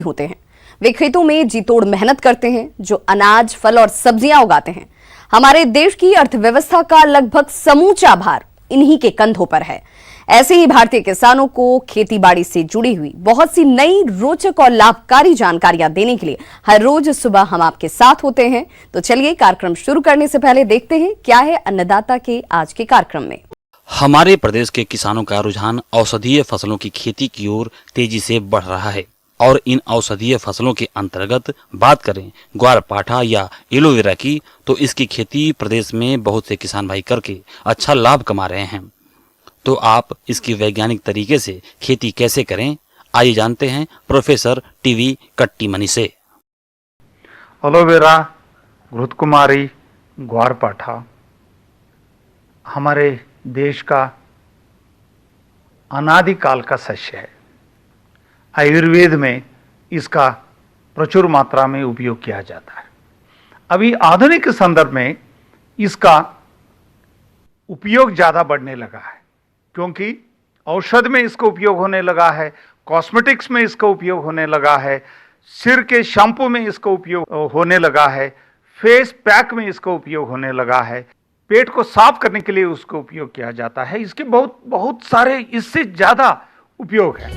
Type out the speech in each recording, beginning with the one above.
होते हैं। वे खेतों में जी तोड़ मेहनत करते हैं, जो अनाज, फल और सब्जियां उगाते हैं। हमारे देश की अर्थव्यवस्था का लगभग समूचा भार इन्हीं के कंधों पर है। ऐसे ही भारतीय किसानों को खेती बाड़ी से जुड़ी हुई बहुत सी नई, रोचक और लाभकारी जानकारियां देने के लिए हर रोज सुबह हम आपके साथ होते हैं। तो चलिए, कार्यक्रम शुरू करने से पहले देखते हैं क्या है अन्नदाता के आज के कार्यक्रम में। हमारे प्रदेश के किसानों का रुझान औषधीय फसलों की खेती की ओर तेजी से बढ़ रहा है और इन औषधीय फसलों के अंतर्गत बात करें ग्वारपाठा या एलोवेरा की, तो इसकी खेती प्रदेश में बहुत से किसान भाई करके अच्छा लाभ कमा रहे हैं। तो आप इसकी वैज्ञानिक तरीके से खेती कैसे करें, आइए जानते हैं प्रोफेसर टीवी कट्टीमनी से। एलोवेरा, घृतकुमारी, ग्वारपाठा हमारे देश का अनादिकाल का सस्य है। आयुर्वेद में इसका प्रचुर मात्रा में उपयोग किया जाता है। अभी आधुनिक संदर्भ में इसका उपयोग ज़्यादा बढ़ने लगा है, क्योंकि औषध में इसका उपयोग होने लगा है, कॉस्मेटिक्स में इसका उपयोग होने लगा है, सिर के शैम्पू में इसका उपयोग होने लगा है, फेस पैक में इसका उपयोग होने लगा है, पेट को साफ करने के लिए उसका उपयोग किया जाता है। इसके बहुत सारे इससे ज़्यादा उपयोग है।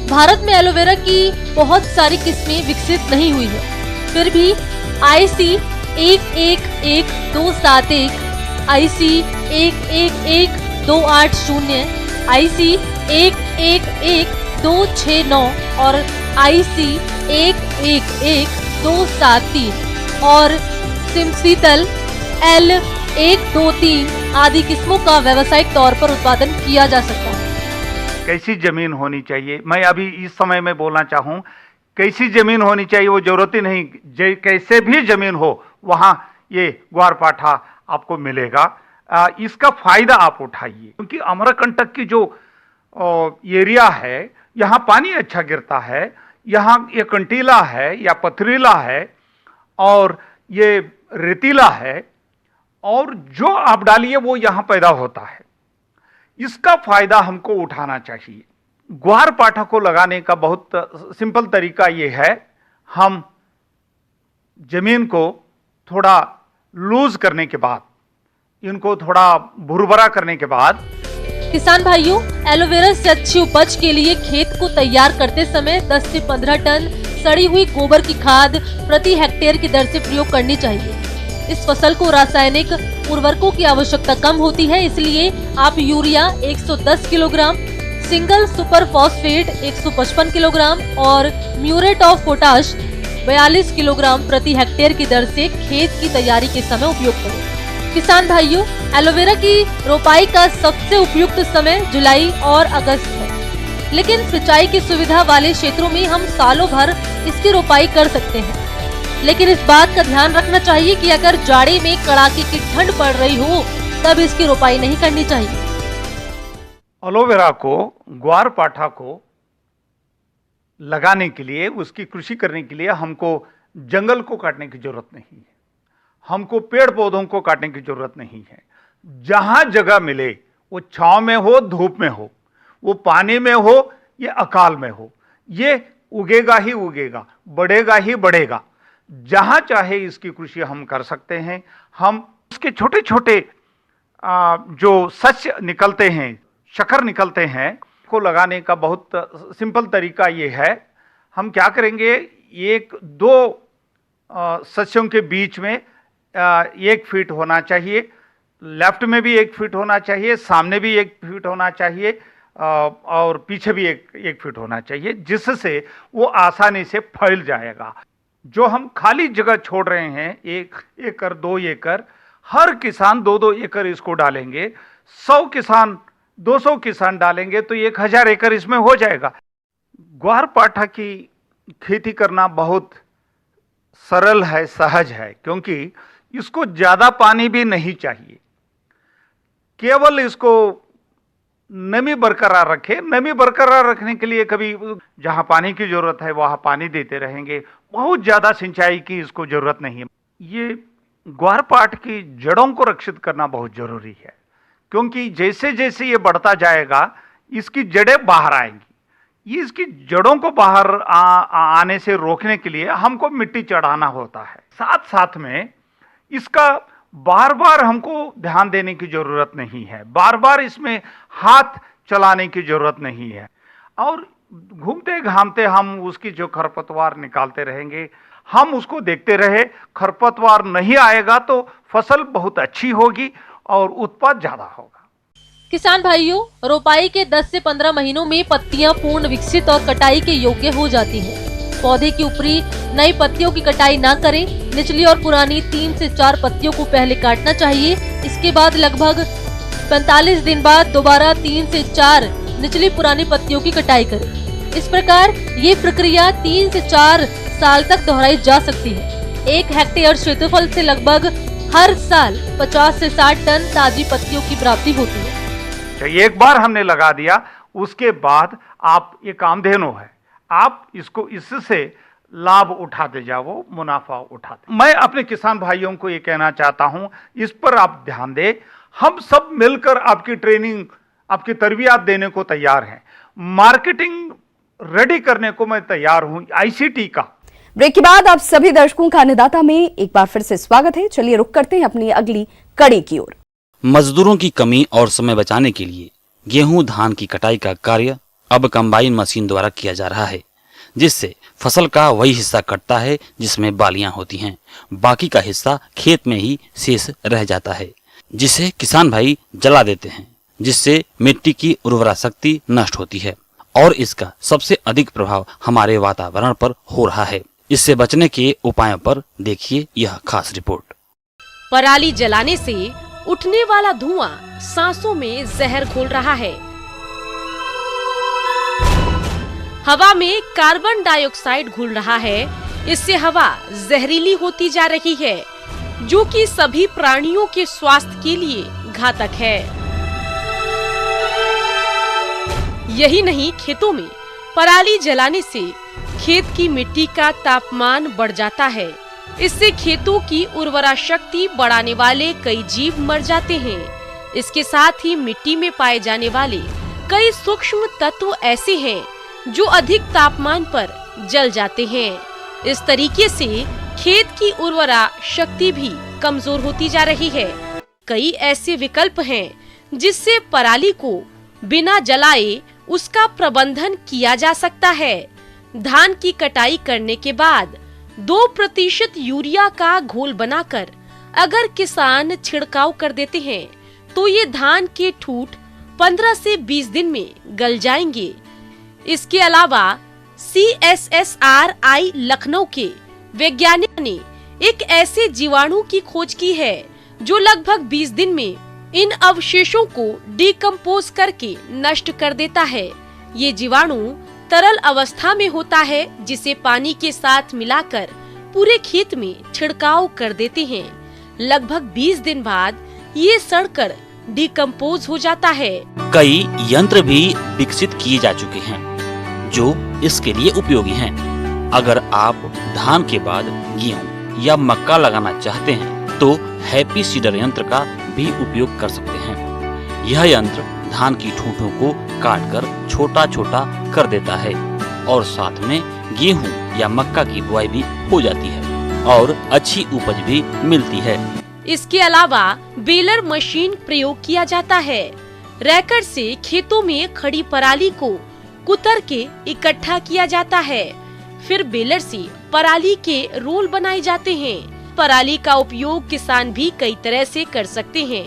भारत में एलोवेरा की बहुत सारी किस्में विकसित नहीं हुई है, फिर भी IC 111271, IC 111280, IC 111269 और IC 111273 और सिमसीतल L123 आदि किस्मों का व्यावसायिक तौर पर उत्पादन किया जा सकता है। कैसी जमीन होनी चाहिए, मैं अभी इस समय में बोलना चाहूँ, कैसी जमीन होनी चाहिए वो जरूरत ही नहीं, कैसे भी जमीन हो वहाँ ये ग्वारपाठा आपको मिलेगा। इसका फायदा आप उठाइए, क्योंकि अमरकंटक की जो एरिया है, यहाँ पानी अच्छा गिरता है, यहाँ ये कंटीला है या पथरीला है और ये रेतीला है, और जो आप डालिए वो यहाँ पैदा होता है। इसका फायदा हमको उठाना चाहिए। ग्वारपाठा को लगाने का बहुत सिंपल तरीका ये है, हम जमीन को थोड़ा लूज करने के बाद, इनको थोड़ा भुरभरा करने के बाद, किसान भाइयों, एलोवेरा से अच्छी उपज के लिए खेत को तैयार करते समय 10 से 15 टन सड़ी हुई गोबर की खाद प्रति हेक्टेयर की दर से प्रयोग करनी चाहिए। इस फसल को रासायनिक उर्वरकों की आवश्यकता कम होती है, इसलिए आप urea 110 kilogram, single super phosphate 155 kilogram और म्यूरेट ऑफ पोटाश 42 किलोग्राम प्रति हेक्टेयर की दर से खेत की तैयारी के समय उपयोग करें। किसान भाइयों, एलोवेरा की रोपाई का सबसे उपयुक्त समय जुलाई और अगस्त है, लेकिन सिंचाई की सुविधा वाले क्षेत्रों में हम सालों भर इसकी रोपाई कर सकते हैं। लेकिन इस बात का ध्यान रखना चाहिए कि अगर जाड़े में कड़ाके की ठंड पड़ रही हो तब इसकी रोपाई नहीं करनी चाहिए। एलोवेरा को, ग्वारपाठा को लगाने के लिए, उसकी कृषि करने के लिए हमको जंगल को काटने की जरूरत नहीं है, हमको पेड़ पौधों को काटने की जरूरत नहीं है। जहां जगह मिले, वो छांव में हो, धूप में हो, वो पानी में हो या अकाल में हो, ये उगेगा ही उगेगा, बढ़ेगा ही बढ़ेगा। जहां चाहे इसकी कृषि हम कर सकते हैं। हम उसके छोटे छोटे जो सस्य निकलते हैं, शक्कर निकलते हैं, को लगाने का बहुत सिंपल तरीका ये है। हम क्या करेंगे, 1-2 सस्यों के बीच में 1 फीट होना चाहिए, लेफ्ट में भी 1 फीट होना चाहिए, सामने भी 1 फीट होना चाहिए और पीछे भी 1 फीट होना चाहिए, जिससे वो आसानी से फैल जाएगा। जो हम खाली जगह छोड़ रहे हैं, 1 एकड़ 2 एकड़, हर किसान 2-2 एकड़ इसको डालेंगे, 100 किसान 200 किसान डालेंगे तो 1000 एकड़ इसमें हो जाएगा। ग्वारपाठा की खेती करना बहुत सरल है, सहज है, क्योंकि इसको ज़्यादा पानी भी नहीं चाहिए, केवल इसको नमी बरकरार रखे। नमी बरकरार रखने के लिए कभी जहां पानी की जरूरत है वहां पानी देते रहेंगे, बहुत ज़्यादा सिंचाई की इसको जरूरत नहीं है। ये ग्वारपाठ की जड़ों को रक्षित करना बहुत जरूरी है, क्योंकि जैसे जैसे ये बढ़ता जाएगा इसकी जड़ें बाहर आएंगी। ये इसकी जड़ों को बाहर आने से रोकने के लिए हमको मिट्टी चढ़ाना होता है। साथ साथ में इसका बार बार हमको ध्यान देने की जरूरत नहीं है, बार बार इसमें हाथ चलाने की जरूरत नहीं है, और घूमते घामते हम उसकी जो खरपतवार निकालते रहेंगे, हम उसको देखते रहे। खरपतवार नहीं आएगा तो फसल बहुत अच्छी होगी और उत्पाद ज्यादा होगा। किसान भाइयों, रोपाई के 10 से 15 महीनों में पत्तियां पूर्ण विकसित और कटाई के योग्य हो जाती हैं। पौधे की ऊपरी नई पत्तियों की कटाई ना करें। निचली और पुरानी 3 से 4 पत्तियों को पहले काटना चाहिए। इसके बाद लगभग 45 दिन बाद दोबारा 3 से 4 निचली पुरानी पत्तियों की कटाई करें। इस प्रकार ये प्रक्रिया 3 से 4 साल तक दोहराई जा सकती है। 1 हेक्टेयर क्षेत्रफल से लगभग हर साल 50 से 60 टन ताजी पत्तियों की प्राप्ति होती है। एक बार हमने लगा दिया, उसके बाद आप ये कामधेनु है, आप इसको इससे लाभ उठाते जाओ, मुनाफा उठाते। मैं अपने किसान भाइयों को ये कहना चाहता हूं, इस पर आप ध्यान दें। हम सब मिलकर आपकी ट्रेनिंग, आपकी तरबियत देने को तैयार हैं। मार्केटिंग रेडी करने को मैं तैयार हूं, ICT का। ब्रेक के बाद आप सभी दर्शकों का अन्नदाता में एक बार फिर से स्वागत है। चलिए रुक करते हैं अपनी अगली कड़ी की ओर। मजदूरों की कमी और समय बचाने के लिए गेहूं धान की कटाई का कार्य अब कंबाइन मशीन द्वारा किया जा रहा है, जिससे फसल का वही हिस्सा कटता है जिसमें बालियां होती हैं। बाकी का हिस्सा खेत में ही शेष रह जाता है, जिसे किसान भाई जला देते हैं, जिससे मिट्टी की उर्वरा शक्ति नष्ट होती है और इसका सबसे अधिक प्रभाव हमारे वातावरण पर हो रहा है। इससे बचने के उपायों पर देखिए यह खास रिपोर्ट। पराली जलाने से उठने वाला धुआं सांसों में जहर घोल रहा है। हवा में कार्बन डाइऑक्साइड घुल रहा है। इससे हवा जहरीली होती जा रही है, जो कि सभी प्राणियों के स्वास्थ्य के लिए घातक है। यही नहीं, खेतों में पराली जलाने से खेत की मिट्टी का तापमान बढ़ जाता है। इससे खेतों की उर्वरा शक्ति बढ़ाने वाले कई जीव मर जाते हैं। इसके साथ ही मिट्टी में पाए जाने वाले कई सूक्ष्म तत्व ऐसे हैं जो अधिक तापमान पर जल जाते हैं। इस तरीके से खेत की उर्वरा शक्ति भी कमजोर होती जा रही है। कई ऐसे विकल्प हैं जिससे पराली को बिना जलाए उसका प्रबंधन किया जा सकता है। धान की कटाई करने के बाद 2% यूरिया का घोल बनाकर अगर किसान छिड़काव कर देते हैं तो ये धान के ठूठ 15 से 20 दिन में गल जाएंगे। इसके अलावा CSSRI लखनऊ के वैज्ञानिक ने एक ऐसे जीवाणु की खोज की है जो लगभग 20 दिन में इन अवशेषों को डिकम्पोज करके नष्ट कर देता है। ये जीवाणु तरल अवस्था में होता है, जिसे पानी के साथ मिलाकर पूरे खेत में छिड़काव कर देते हैं। लगभग 20 दिन बाद ये सड़कर डिकम्पोज हो जाता है। कई यंत्र भी विकसित किए जा चुके हैं जो इसके लिए उपयोगी हैं। अगर आप धान के बाद गेहूं या मक्का लगाना चाहते हैं तो हैप्पी सीडर यंत्र का भी उपयोग कर सकते हैं। यह यंत्र धान की ठूंठों को काटकर छोटा छोटा कर देता है और साथ में गेहूं या मक्का की बुआई भी हो जाती है और अच्छी उपज भी मिलती है। इसके अलावा बेलर मशीन प्रयोग किया जाता है। रैकर से खेतों में खड़ी पराली को कुतर के इकट्ठा किया जाता है। फिर बेलर से पराली के रोल बनाए जाते हैं। पराली का उपयोग किसान भी कई तरह से कर सकते हैं।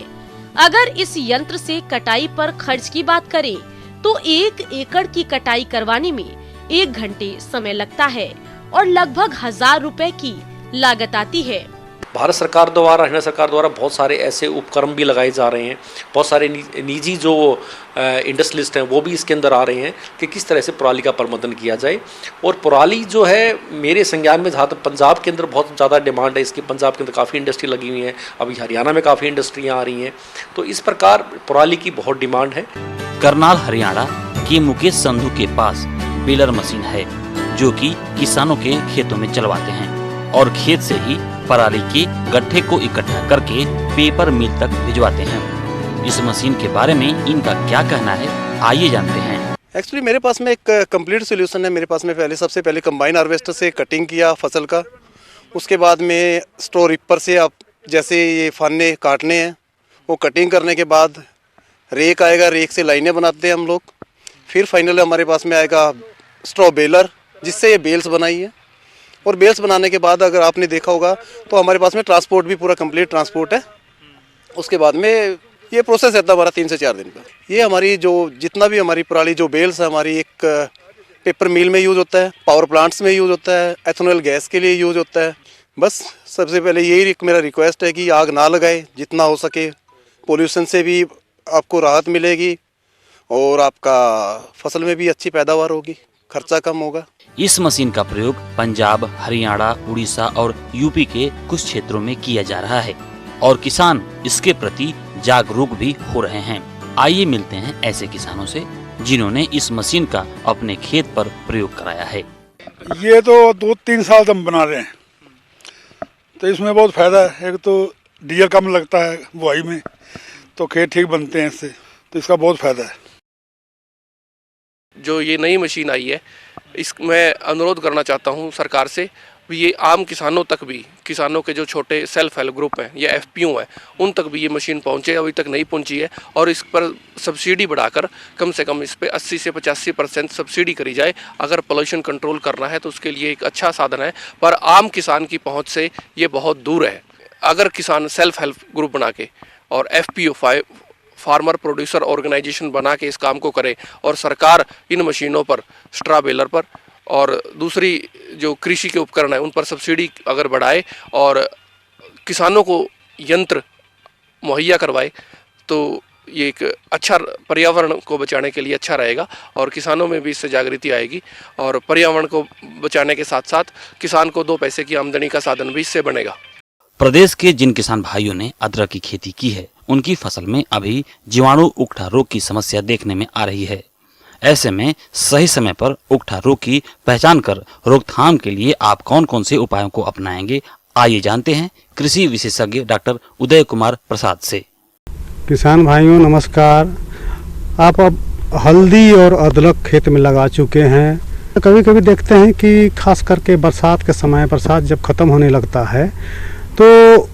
अगर इस यंत्र से कटाई पर खर्च की बात करें तो 1 एकड़ की कटाई करवाने में 1 घंटे समय लगता है और लगभग 1000 रुपए की लागत आती है। भारत सरकार द्वारा, हरियाणा सरकार द्वारा बहुत सारे ऐसे उपक्रम भी लगाए जा रहे हैं। बहुत सारे निजी जो इंडस्ट्रियलिस्ट हैं वो भी इसके अंदर आ रहे हैं कि किस तरह से पराली का प्रबंधन किया जाए। और पराली जो है मेरे संज्ञान में, जहाँ तक पंजाब के अंदर बहुत ज़्यादा डिमांड है इसकी, पंजाब के अंदर काफ़ी इंडस्ट्री लगी हुई है, अभी हरियाणा में काफ़ी इंडस्ट्रियाँ आ रही हैं, तो इस प्रकार पराली की बहुत डिमांड है। करनाल हरियाणा के मुकेश संधू के पास बेलर मशीन है जो कि किसानों के खेतों में चलवाते हैं और खेत से ही पराली के गट्ठे को इकट्ठा करके पेपर मिल तक भिजवाते हैं। इस मशीन के बारे में इनका क्या कहना है, आइए जानते हैं। एक्चुअली मेरे पास में एक कंप्लीट सोल्यूशन है। मेरे पास में सबसे पहले कंबाइन हार्वेस्टर से कटिंग किया फसल का, उसके बाद में स्ट्रॉ रिपर से आप जैसे ये फाने काटने हैं, वो कटिंग करने के बाद रेक आएगा, रेक से लाइनें बनाते हैं हम लोग। फिर फाइनली हमारे पास में आएगा स्ट्रॉ बेलर, जिससे ये बेल्स बनाई है। और बेल्स बनाने के बाद अगर आपने देखा होगा तो हमारे पास में ट्रांसपोर्ट भी पूरा कंप्लीट ट्रांसपोर्ट है। उसके बाद में ये प्रोसेस रहता है हमारा 3 से 4 दिन का। ये हमारी जो जितना भी हमारी पराली जो बेल्स है हमारी एक पेपर मिल में यूज़ होता है, पावर प्लांट्स में यूज़ होता है, एथेनॉल गैस के लिए यूज़ होता है। बस सबसे पहले यही मेरा रिक्वेस्ट है कि आग ना लगाए, जितना हो सके। पोल्यूशन से भी आपको राहत मिलेगी और आपका फसल में भी अच्छी पैदावार होगी, खर्चा कम होगा। इस मशीन का प्रयोग पंजाब, हरियाणा, उड़ीसा और यूपी के कुछ क्षेत्रों में किया जा रहा है और किसान इसके प्रति जागरूक भी हो रहे हैं। आइए मिलते हैं ऐसे किसानों से जिन्होंने इस मशीन का अपने खेत पर प्रयोग कराया है। ये तो 2-3 साल से हम बना रहे हैं, तो इसमें बहुत फायदा है। एक तो डीजल कम लगता है बुआई में, तो खेत ठीक बनते हैं इससे, तो इसका बहुत फायदा है। जो ये नई मशीन आई है, मैं अनुरोध करना चाहता हूँ सरकार से भी ये आम किसानों तक भी, किसानों के जो छोटे सेल्फ हेल्प ग्रुप हैं या FPO हैं, उन तक भी ये मशीन पहुँचे। अभी तक नहीं पहुँची है और इस पर सब्सिडी बढ़ाकर कम से कम इस पर 80 से 85% सब्सिडी करी जाए। अगर पोल्यूशन कंट्रोल करना है तो उसके लिए एक अच्छा साधन है, पर आम किसान की पहुँच से ये बहुत दूर है। अगर किसान सेल्फ हेल्प ग्रुप बना के और FPO फार्मर प्रोड्यूसर ऑर्गेनाइजेशन बना के इस काम को करे और सरकार इन मशीनों पर, स्ट्रॉ बेलर पर और दूसरी जो कृषि के उपकरण है उन पर सब्सिडी अगर बढ़ाए और किसानों को यंत्र मुहैया करवाए तो ये एक अच्छा पर्यावरण को बचाने के लिए अच्छा रहेगा और किसानों में भी इससे जागृति आएगी और पर्यावरण को बचाने के साथ साथ किसान को 2 पैसे की आमदनी का साधन भी इससे बनेगा। प्रदेश के जिन किसान भाइयों ने अदरक की खेती की है, उनकी फसल में अभी जीवाणु उकठा रोग की समस्या देखने में आ रही है। ऐसे में सही समय पर उकठा रोग की पहचान कर रोकथाम के लिए आप कौन कौन से उपायों को अपनाएंगे, आइए जानते हैं कृषि विशेषज्ञ डॉक्टर उदय कुमार प्रसाद से। किसान भाइयों नमस्कार। आप अब हल्दी और अदरक खेत में लगा चुके हैं। कभी कभी देखते हैं कि खास करके बरसात के समय, बरसात जब ख़त्म होने लगता है तो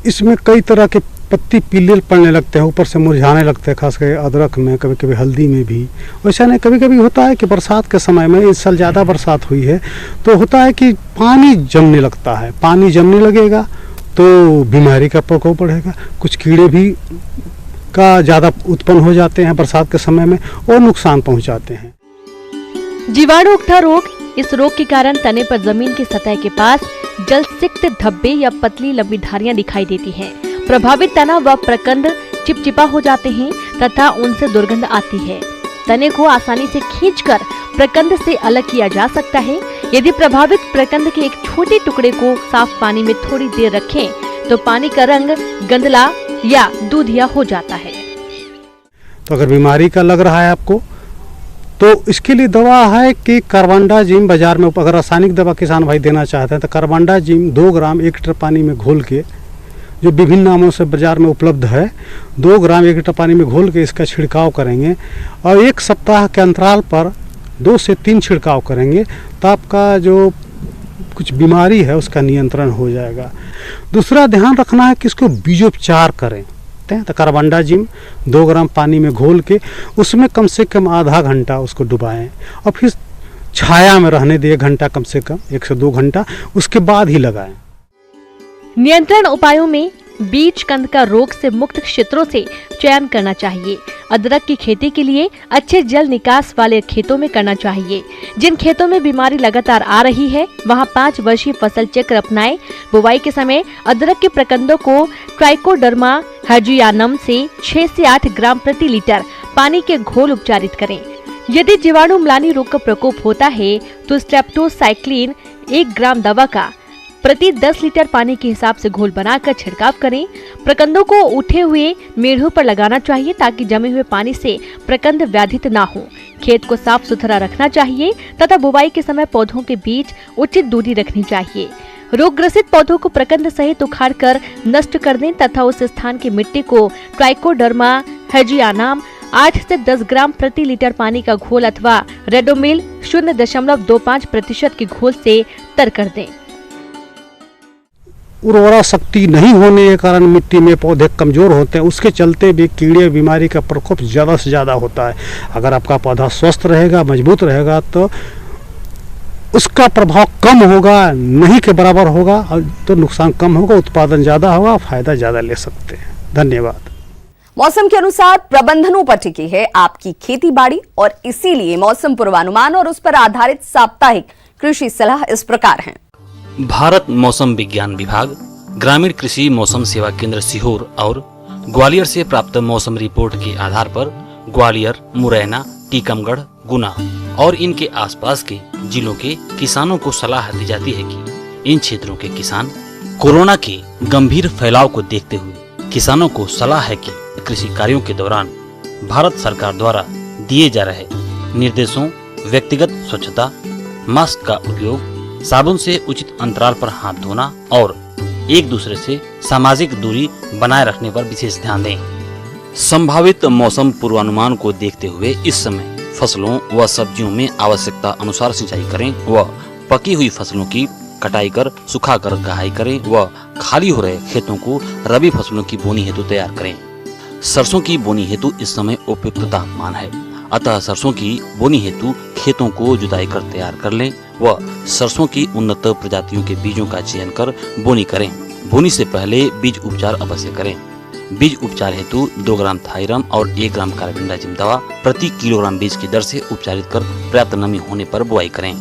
इसमें कई तरह के पत्ती पीले पड़ने लगते हैं, ऊपर से मुरझाने लगते हैं, खास करके अदरक में, कभी कभी हल्दी में भी। वैसा नहीं, कभी कभी होता है कि बरसात के समय में, इस साल ज़्यादा बरसात हुई है तो होता है कि पानी जमने लगता है। पानी जमने लगेगा तो बीमारी का प्रकोप बढ़ेगा, कुछ कीड़े भी का ज़्यादा उत्पन्न हो जाते हैं बरसात के समय में और नुकसान पहुँचाते हैं। जीवाणु उकठा रोग, इस रोग के कारण तने पर जमीन की सतह के पास जलसिक्त धब्बे या पतली लंबी धारियां दिखाई देती हैं। प्रभावित तना व प्रकंद चिपचिपा हो जाते हैं तथा उनसे दुर्गंध आती है। तने को आसानी से खींचकर प्रकंद से अलग किया जा सकता है। यदि प्रभावित प्रकंद के एक छोटे टुकड़े को साफ पानी में थोड़ी देर रखें तो पानी का रंग गंदला या दूधिया हो जाता है। तो अगर बीमारी का लग रहा है आपको तो इसके लिए दवा है कि कार्बेंडाजिम, बाजार में अगर रासायनिक दवा किसान भाई देना चाहते हैं तो कार्बेंडाजिम 2 ग्राम 1 लीटर पानी में घोल के, जो विभिन्न नामों से बाजार में उपलब्ध है, 2 ग्राम 1 लीटर पानी में घोल के इसका छिड़काव करेंगे और 1 सप्ताह के अंतराल पर 2 से 3 छिड़काव करेंगे तो आपका जो कुछ बीमारी है उसका नियंत्रण हो जाएगा। दूसरा ध्यान रखना है कि इसको बीजोपचार करें। तो कार्बेंडाजिम 2 ग्राम पानी में घोल के उसमें कम से कम आधा घंटा उसको डुबाएं और फिर छाया में रहने दें 1 घंटा, कम से कम 1 से 2 घंटा, उसके बाद ही लगाएं। नियंत्रण उपायों में बीज कंद का रोग से मुक्त क्षेत्रों से चयन करना चाहिए। अदरक की खेती के लिए अच्छे जल निकास वाले खेतों में करना चाहिए। जिन खेतों में बीमारी लगातार आ रही है वहां 5 वर्षीय फसल चक्र अपनाएं। बुवाई के समय अदरक के प्रकंदों को ट्राइकोडर्मा हर्जियानम से 6 से 8 ग्राम प्रति लीटर पानी के घोल उपचारित करें। यदि जीवाणु म्लानी रोग का प्रकोप होता है तो स्ट्रेप्टोसाइक्लिन 1 ग्राम दवा का प्रति 10 लीटर पानी के हिसाब से घोल बनाकर छिड़काव करें। प्रकंदों को उठे हुए मेढ़ों पर लगाना चाहिए ताकि जमे हुए पानी से प्रकंद व्याधित ना हो। खेत को साफ सुथरा रखना चाहिए तथा बुवाई के समय पौधों के बीच उचित दूरी रखनी चाहिए। रोग ग्रसित पौधों को प्रकंद सहित उखाड़कर नष्ट कर दें तथा उस स्थान की मिट्टी को ट्राइकोडर्मा हर्जियानम 8 से 10 ग्राम प्रति लीटर पानी का घोल अथवा रेडोमिल 0.25% के घोल से तर कर दें। उर्वरा शक्ति नहीं होने के कारण मिट्टी में पौधे कमजोर होते हैं, उसके चलते भी कीड़े बीमारी का प्रकोप ज़्यादा से ज़्यादा होता है। अगर आपका पौधा स्वस्थ रहेगा, मजबूत रहेगा तो उसका प्रभाव कम होगा, नहीं के बराबर होगा, तो नुकसान कम होगा, उत्पादन ज़्यादा होगा, फायदा ज़्यादा ले सकते हैं। धन्यवाद। मौसम के अनुसार प्रबंधनों पर टिकी है आपकी खेती बाड़ी और इसीलिए मौसम पूर्वानुमान और उस पर आधारित साप्ताहिक कृषि सलाह इस प्रकार है। भारत मौसम विज्ञान विभाग, ग्रामीण कृषि मौसम सेवा केंद्र सीहोर और ग्वालियर से प्राप्त मौसम रिपोर्ट के आधार पर ग्वालियर, मुरैना, टीकमगढ़, गुना और इनके आसपास के जिलों के किसानों को सलाह दी जाती है कि इन क्षेत्रों के किसान कोरोना के गंभीर फैलाव को देखते हुए किसानों को सलाह है कि कृषि कार्यों के दौरान भारत सरकार द्वारा दिए जा रहे निर्देशों, व्यक्तिगत स्वच्छता, मास्क का उपयोग, साबुन से उचित अंतराल पर हाथ धोना और एक दूसरे से सामाजिक दूरी बनाए रखने पर विशेष ध्यान दें। संभावित मौसम पूर्वानुमान को देखते हुए इस समय फसलों व सब्जियों में आवश्यकता अनुसार सिंचाई करें व पकी हुई फसलों की कटाई कर सुखाकर गहाई करें व खाली हो रहे खेतों को रबी फसलों की बोनी हेतु तैयार करें। सरसों की बोनी हेतु इस समय उपयुक्त तापमान है, अतः सरसों की बोनी हेतु खेतों को जुताई कर तैयार कर लें व सरसों की उन्नत प्रजातियों के बीजों का चयन कर बोनी करें। बोनी से पहले बीज उपचार अवश्य करें। बीज उपचार हेतु 2 ग्राम थायरम और 1 ग्राम कार्बेंडाजिम दवा प्रति किलोग्राम बीज की दर से उपचारित कर पर्याप्त नमी होने पर बुआई करें।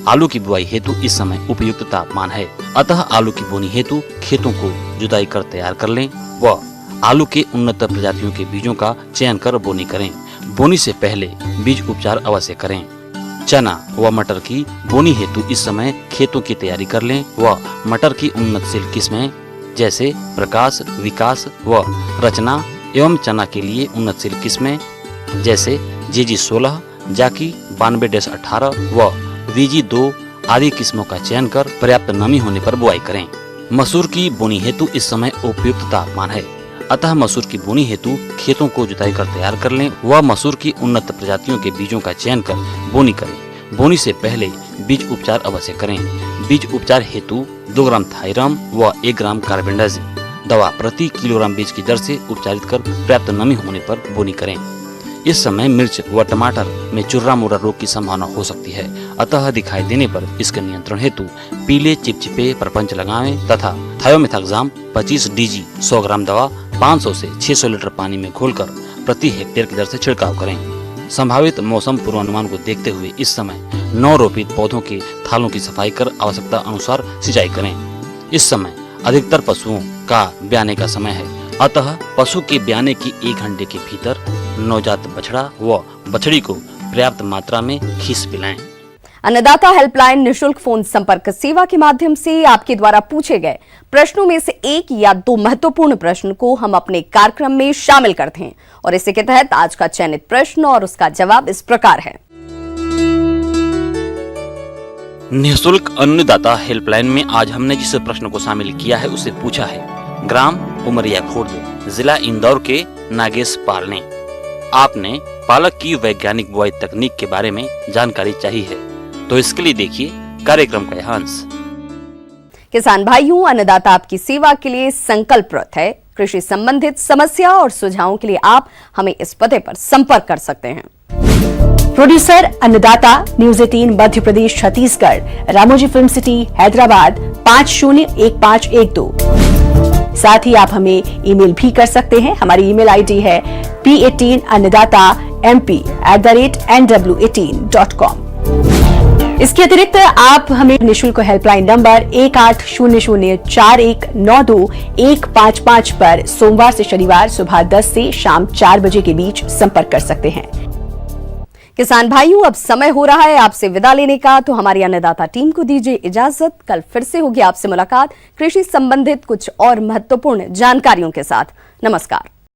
आलू की बुआई हेतु इस समय उपयुक्त तापमान है, अतः आलू की बोनी हेतु खेतों को जुताई कर तैयार कर लें व आलू के उन्नत प्रजातियों के बीजों का चयन कर बोनी करें। बोनी से पहले बीज उपचार अवश्य करें। चना व मटर की बोनी हेतु इस समय खेतों की तैयारी कर लें व मटर की उन्नतशील किस्में जैसे प्रकाश, विकास व रचना एवं चना के लिए उन्नतशील किस्में जैसे जीजी 16, जाकी 92-18 व वीजी 2 आदि किस्मों का चयन कर पर्याप्त नमी होने पर बुआई करें। मसूर की बोनी हेतु इस समय उपयुक्त तापमान है, अतः मसूर की बोनी हेतु खेतों को जुताई कर तैयार कर लें व मसूर की उन्नत प्रजातियों के बीजों का चयन कर बोनी करें। बोनी से पहले बीज उपचार अवश्य करें। बीज उपचार हेतु 2 ग्राम थायरम व 1 ग्राम कार्बेंडाजिम दवा प्रति किलोग्राम बीज की दर से उपचारित कर पर्याप्त नमी होने पर बोनी करें। इस समय मिर्च व टमाटर में चुर्रा मुर्रा रोग की संभावना हो सकती है, अतः दिखाई देने पर इसके नियंत्रण हेतु पीले चिपचिपे प्रपंच लगाएं तथा थायोमेथाक्साम 25 DG 100 ग्राम दवा 500 से 600 लीटर पानी में घोलकर प्रति हेक्टेयर की दर से छिड़काव करें। संभावित मौसम पूर्वानुमान को देखते हुए इस समय नव रोपित पौधों के थालों की सफाई कर आवश्यकता अनुसार सिंचाई करें। इस समय अधिकतर पशुओं का ब्याने का समय है, अतः पशु के ब्याने की 1 घंटे के भीतर नवजात बछड़ा व बछड़ी को पर्याप्त मात्रा में खीस पिलाएं। अन्नदाता हेल्पलाइन निशुल्क फोन संपर्क सेवा के माध्यम से आपके द्वारा पूछे गए प्रश्नों में से 1 या 2 महत्वपूर्ण प्रश्न को हम अपने कार्यक्रम में शामिल करते हैं और इसी के तहत आज का चयनित प्रश्न और उसका जवाब इस प्रकार है। निःशुल्क अन्नदाता हेल्पलाइन में आज हमने जिस प्रश्न को शामिल किया है उसे पूछा है ग्राम उमरिया खुर्द, जिला इंदौर के नागेश पाल ने। आपने पालक की वैज्ञानिक बुआई तकनीक के बारे में जानकारी चाहिए है, तो इसके लिए देखिए कार्यक्रम का यह अंश। किसान भाइयों, अन्नदाता आपकी सेवा के लिए संकल्परत है। कृषि संबंधित समस्या और सुझावों के लिए आप हमें इस पते पर संपर्क कर सकते हैं। प्रोड्यूसर अन्नदाता, news 18 Madhya Pradesh Chhattisgarh, Ramoji film city Hyderabad 501512। साथ ही आप हमें ईमेल भी कर सकते हैं। हमारी ईमेल आईडी है p18annadata.mp@nw18.com। इसके अतिरिक्त आप हमें निःशुल्क हेल्पलाइन नंबर 180041921555 पर सोमवार से शनिवार सुबह 10 से शाम 4 बजे के बीच संपर्क कर सकते हैं। किसान भाइयों, अब समय हो रहा है आपसे विदा लेने का, तो हमारी अन्नदाता टीम को दीजिए इजाजत। कल फिर से होगी आपसे मुलाकात कृषि संबंधित कुछ और महत्वपूर्ण जानकारियों के साथ। नमस्कार।